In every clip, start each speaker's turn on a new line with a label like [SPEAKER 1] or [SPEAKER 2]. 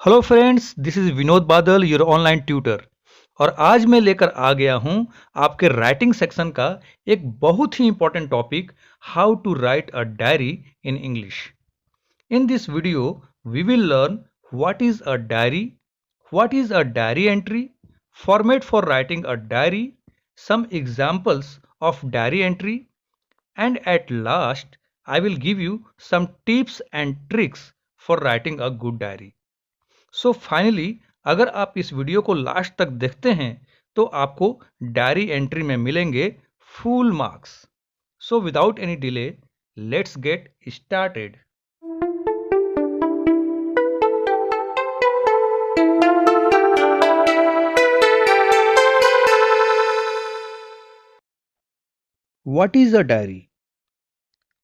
[SPEAKER 1] Hello friends, this is Vinod बादल, your online tutor. और आज मैं लेकर आ गया हूं आपके राइटिंग सेक्शन का एक बहुत ही important topic, how to write a diary in English. In this video we will learn what is a diary entry, format for writing a diary, some examples of diary entry, and at last I will give you some tips and tricks for writing a good diary. So finally, अगर आप इस video को last तक देखते हैं तो आपको diary entry में मिलेंगे full marks. So without any delay, let's get started. What is a diary?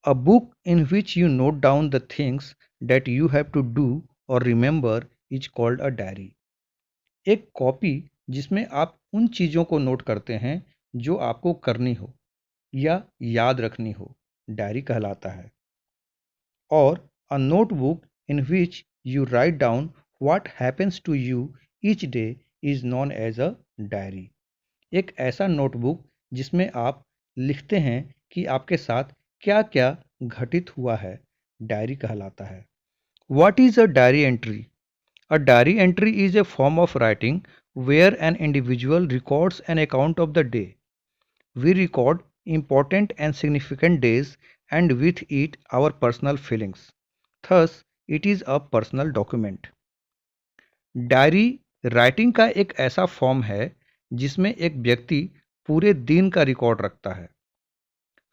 [SPEAKER 1] A book in which you note down the things that you have to do or remember is called a diary. एक copy जिसमें आप उन चीज़ों को note करते हैं जो आपको करनी हो या याद रखनी हो, डायरी कहलाता है। और a notebook in which you write down what happens to you each day is known as a diary. एक ऐसा नोटबुक जिसमें आप लिखते हैं कि आपके साथ क्या-क्या घटित हुआ है, डायरी कहलाता है। What is a diary entry? A diary entry is a form of writing where an individual records an account of the day. We record important and significant days and with it our personal feelings. Thus, it is a personal document. Diary writing का एक ऐसा form है जिसमें एक व्यक्ति पूरे दिन का रिकॉर्ड रखता है।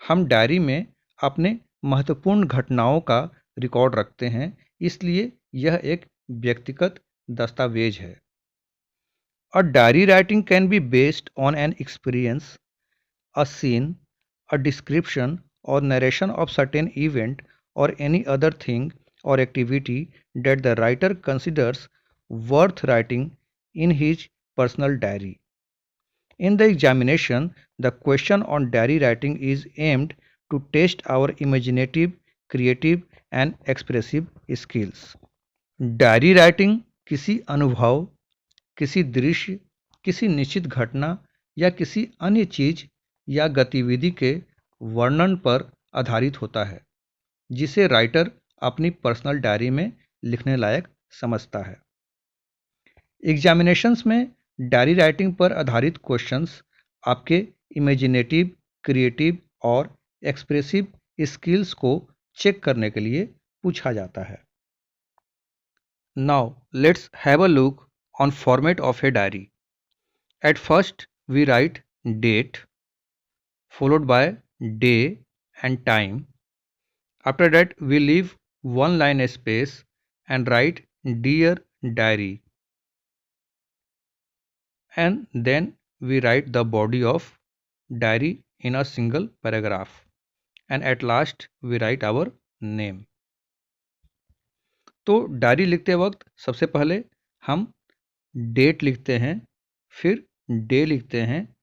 [SPEAKER 1] हम डायरी में अपने महत्वपूर्ण घटनाओं का रिकॉर्ड रखते हैं, इसलिए यह एक व्यक्तिगत दस्तावेज है। A diary writing can be based on an experience, a scene, a description or narration of certain event or any other thing or activity that the writer considers worth writing in his personal diary. In the examination, the question on diary writing is aimed to test our imaginative, creative and expressive skills. Diary writing किसी अनुभव, किसी दृश्य, किसी निश्चित घटना या किसी अन्य चीज या गतिविधि के वर्णन पर आधारित होता है, जिसे राइटर अपनी पर्सनल डायरी में लिखने लायक समझता है। एग्जामिनेशंस में डायरी राइटिंग पर आधारित क्वेश्चंस आपके इमेजिनेटिव, क्रिएटिव और एक्सप्रेसिव स्किल्स को चेक करने के लिए पूछा जाता है। Now let's have a look on format of a diary. At first we write date followed by day and time. After that we leave one line space and write dear diary, and then we write the body of diary in a single paragraph, and at last we write our name. तो diary लिखते वक्त सबसे पहले हम date लिखते हैं, फिर day लिखते हैं,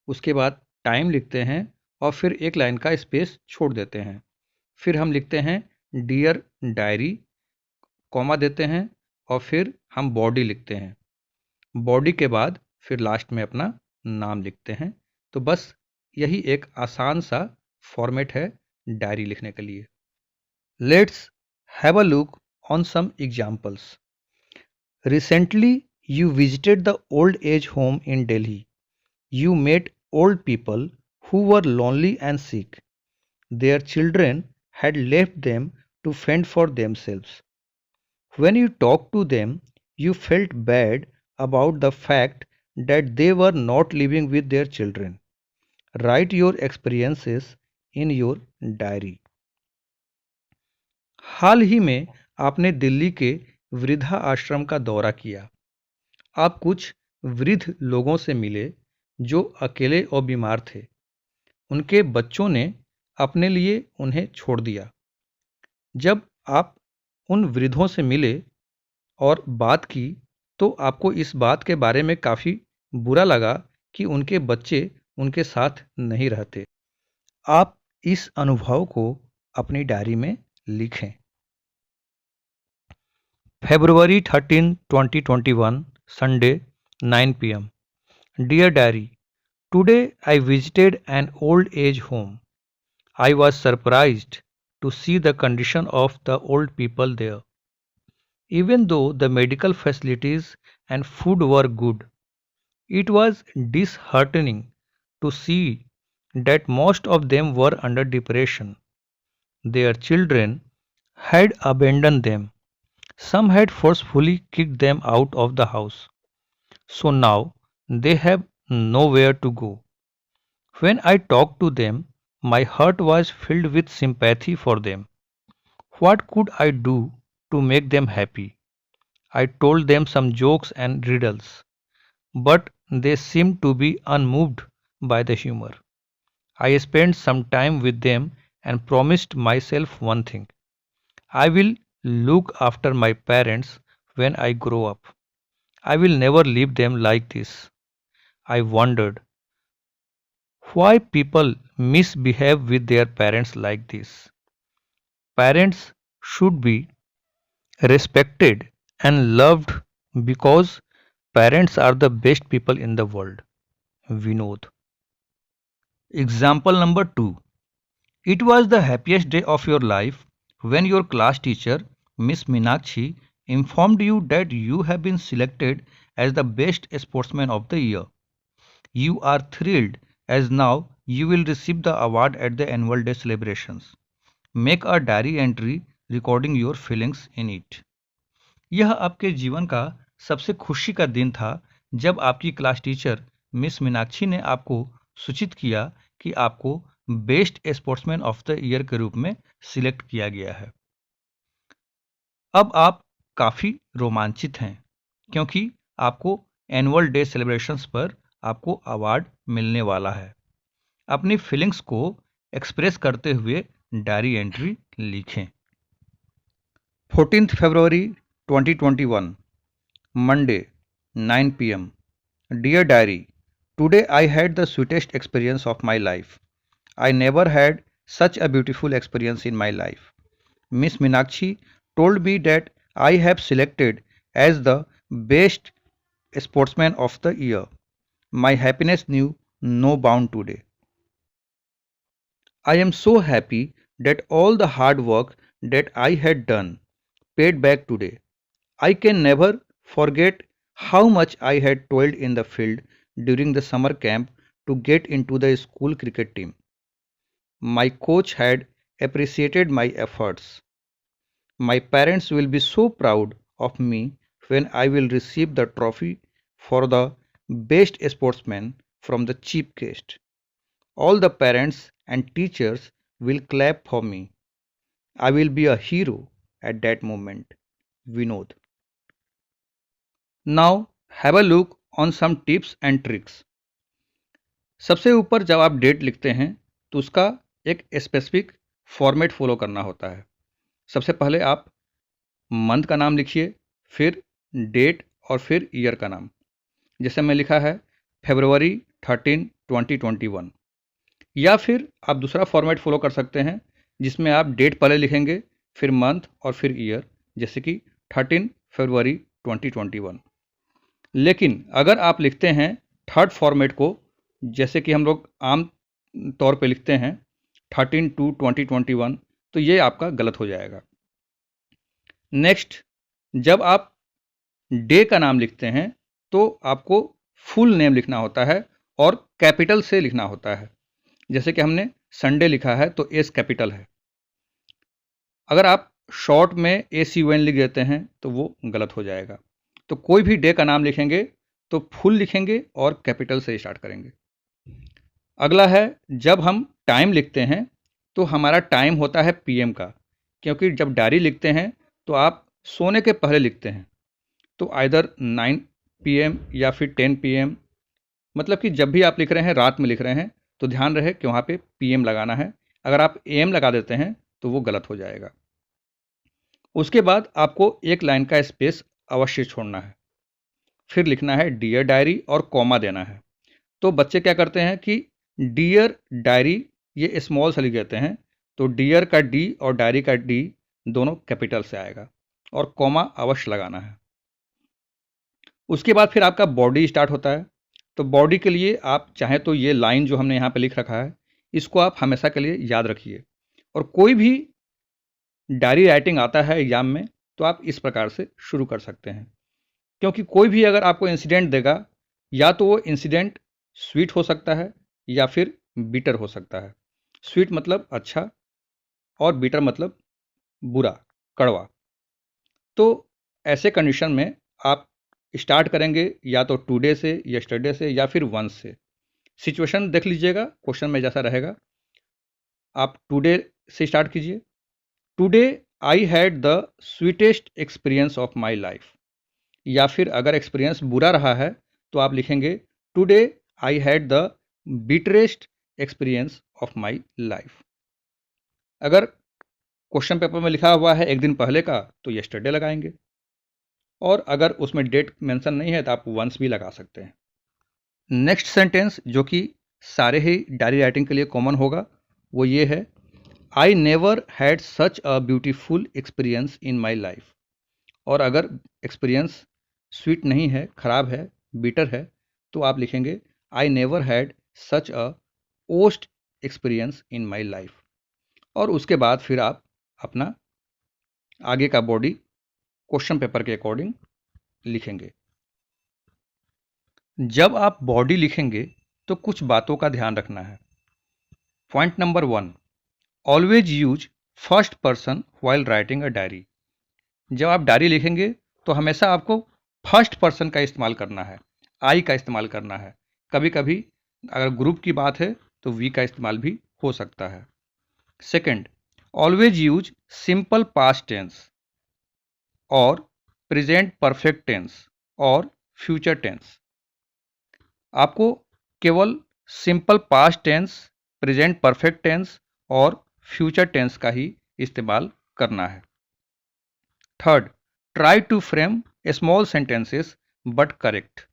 [SPEAKER 1] उसके बाद टाइम लिखते हैं और फिर एक लाइन का स्पेस छोड़ देते हैं। फिर हम लिखते हैं डियर डायरी, कॉमा देते हैं और फिर हम बॉडी लिखते हैं। बॉडी के बाद फिर लास्ट में अपना नाम लिखते हैं। तो बस यही एक आसान सा फॉर्मेट है डायरी लिखने के लिए। Let's have a look on some examples. Recently, you visited the old age home in Delhi. You met old people who were lonely and sick. Their children had left them to fend for themselves. When you talked to them, you felt bad about the fact that they were not living with their children. Write your experiences in your diary. हाल ही में आपने दिल्ली के वृद्धा आश्रम का दौरा किया। आप कुछ वृद्ध लोगों से मिले जो अकेले और बीमार थे। उनके बच्चों ने अपने लिए उन्हें छोड़ दिया। जब आप उन वृद्धों से मिले और बात की तो आपको इस बात के बारे में काफ़ी बुरा लगा कि उनके बच्चे उनके साथ नहीं रहते। आप इस अनुभव को अपनी डायरी में लिखें। February 13, 2021, Sunday, 9 p.m. Dear Diary, today I visited an old age home. I was surprised to see the condition of the old people there. Even though the medical facilities and food were good, it was disheartening to see that most of them were under depression. Their children had abandoned them. Some had forcefully kicked them out of the house. So now they have nowhere to go. When I talked to them, my heart was filled with sympathy for them. What could I do to make them happy? I told them some jokes and riddles, but they seemed to be unmoved by the humor. I spent some time with them and promised myself one thing: I will look after my parents when I grow up. I will never leave them like this. I wondered why people misbehave with their parents like this. Parents should be respected and loved because parents are the best people in the world. Vinod. Example number 2. It was the happiest day of your life when your class teacher, Miss Meenakshi, informed you that you have been selected as the best sportsman of the year. You are thrilled as now you will receive the award at the annual day celebrations. Make a diary entry recording your feelings in it. यह आपके जीवन का सबसे खुशी का दिन था जब आपकी क्लास टीचर मिस मीनाक्षी ने आपको सूचित किया कि आपको best sportsman of the year के रूप में सिलेक्ट किया गया है। अब आप काफ़ी रोमांचित हैं क्योंकि आपको एनुअल डे सेलिब्रेशंस पर आपको अवार्ड मिलने वाला है। अपनी फीलिंग्स को एक्सप्रेस करते हुए डायरी एंट्री लिखें। 14th February 2021, Monday, 9 p.m. Dear Diary, today I had the sweetest experience of my life. I never had such a beautiful experience in my life. Miss Meenakshi told me that I have selected as the best sportsman of the year. My happiness knew no bound today. I am so happy that all the hard work that I had done paid back today. I can never forget how much I had toiled in the field during the summer camp to get into the school cricket team. My coach had appreciated my efforts. My parents will be so proud of me when I will receive the trophy for the best sportsman from the chief guest. All the parents and teachers will clap for me. I will be a hero at that moment. Vinod. Now have a look on some tips and tricks. सबसे ऊपर जब आप date लिखते हैं तो उसका एक specific format follow करना होता है। सबसे पहले आप मंथ का नाम लिखिए, फिर डेट और फिर ईयर का नाम। जैसे मैं लिखा है February 13, 2021। या फिर आप दूसरा फॉर्मेट फॉलो कर सकते हैं जिसमें आप डेट पहले लिखेंगे, फिर मंथ और फिर ईयर, जैसे कि 13 February 2021। लेकिन अगर आप लिखते हैं थर्ड फॉर्मेट को, जैसे कि हम लोग आम तौर पे लिखते हैं 13/2/2021, तो ये आपका गलत हो जाएगा। नेक्स्ट, जब आप डे का नाम लिखते हैं तो आपको फुल नेम लिखना होता है और कैपिटल से लिखना होता है। जैसे कि हमने संडे लिखा है तो एस कैपिटल है। अगर आप शॉर्ट में ACON लिख देते हैं तो वो गलत हो जाएगा। तो कोई भी डे का नाम लिखेंगे तो फुल लिखेंगे और कैपिटल से स्टार्ट करेंगे। अगला है, जब हम टाइम लिखते हैं तो हमारा टाइम होता है PM का, क्योंकि जब डायरी लिखते हैं तो आप सोने के पहले लिखते हैं, तो आइदर 9 PM या फिर 10 PM, मतलब कि जब भी आप लिख रहे हैं रात में लिख रहे हैं तो ध्यान रहे कि वहाँ पे PM लगाना है। अगर आप AM लगा देते हैं तो वो गलत हो जाएगा। उसके बाद आपको एक लाइन का स्पेस अवश्य छोड़ना है, फिर लिखना है डियर डायरी और कॉमा देना है। तो बच्चे क्या करते हैं कि डियर डायरी ये स्मॉल से लिख देते हैं, तो डियर का D और डायरी का D दोनों कैपिटल से आएगा। और कॉमा अवश्य लगाना है। उसके बाद फिर आपका बॉडी स्टार्ट होता है। तो बॉडी के लिए आप चाहें तो ये लाइन जो हमने यहाँ पे लिख रखा है, इसको आप हमेशा के लिए याद रखिए। और कोई भी डायरी राइटिंग आता है एग्जाम में तो आप इस प्रकार से शुरू कर सकते हैं, क्योंकि कोई भी अगर आपको इंसिडेंट देगा, या तो वो इंसिडेंट स्वीट हो सकता है या फिर बिटर हो सकता है। स्वीट मतलब अच्छा और बिटर मतलब बुरा, कड़वा। तो ऐसे कंडीशन में आप स्टार्ट करेंगे या तो टुडे से, यस्टरडे से, या फिर वंस से। सिचुएशन देख लीजिएगा, क्वेश्चन में जैसा रहेगा। आप टुडे से स्टार्ट कीजिए। Today I had the sweetest experience of my life. या फिर अगर एक्सपीरियंस बुरा रहा है तो आप लिखेंगे today I had the bitterest experience of my life. अगर क्वेश्चन पेपर में लिखा हुआ है एक दिन पहले का तो यस्टरडे लगाएंगे, और अगर उसमें डेट मेंशन नहीं है तो आप वंस भी लगा सकते हैं। नेक्स्ट सेंटेंस जो कि सारे ही डायरी राइटिंग के लिए कॉमन होगा वो ये है, आई never had such a beautiful experience in my life. और अगर एक्सपीरियंस स्वीट नहीं है, खराब है, बिटर है, तो आप लिखेंगे I never had such a worst experience in my life. और उसके बाद फिर आप अपना आगे का बॉडी क्वेश्चन पेपर के अकॉर्डिंग लिखेंगे। जब आप बॉडी लिखेंगे तो कुछ बातों का ध्यान रखना है। Point number 1, always use first person while writing a diary. जब आप डायरी लिखेंगे तो हमेशा आपको फर्स्ट पर्सन का इस्तेमाल करना है, आई का इस्तेमाल करना है। कभी कभी अगर ग्रुप की बात है तो वी का इस्तेमाल भी हो सकता है। Second, always use simple past tense और प्रेजेंट परफेक्ट टेंस और फ्यूचर टेंस। आपको केवल simple past tense, present perfect tense और फ्यूचर टेंस का ही इस्तेमाल करना है। Third, try to frame small sentences but correct.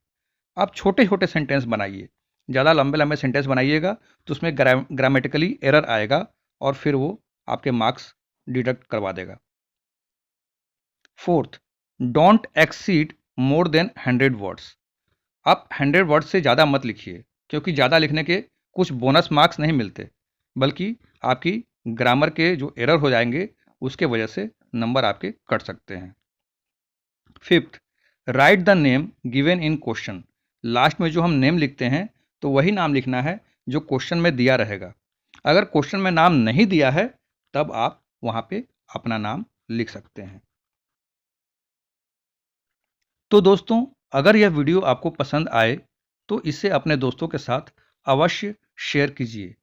[SPEAKER 1] आप छोटे छोटे सेंटेंस बनाइए। ज़्यादा लंबे लंबे सेंटेंस बनाइएगा तो उसमें ग्रामेटिकली एरर आएगा और फिर वो आपके मार्क्स डिडक्ट करवा देगा। Fourth, don't exceed more than 100 words. आप 100 वर्ड से ज़्यादा मत लिखिए, क्योंकि ज़्यादा लिखने के कुछ बोनस मार्क्स नहीं मिलते, बल्कि आपकी ग्रामर के जो एरर हो जाएंगे उसके वजह से नंबर आपके कट सकते हैं। Fifth, right the name given in question. Last में जो हम नेम लिखते हैं तो वही नाम लिखना है जो क्वेश्चन में दिया रहेगा। अगर क्वेश्चन में नाम नहीं दिया है तब आप वहाँ पे अपना नाम लिख सकते हैं। तो दोस्तों, अगर यह वीडियो आपको पसंद आए तो इसे अपने दोस्तों के साथ अवश्य शेयर कीजिए।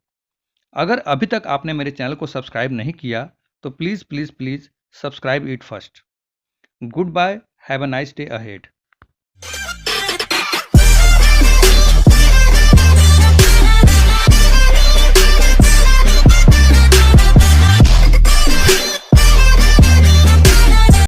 [SPEAKER 1] अगर अभी तक आपने मेरे चैनल को सब्सक्राइब नहीं किया तो please please please subscribe it first. Goodbye, have a nice day ahead.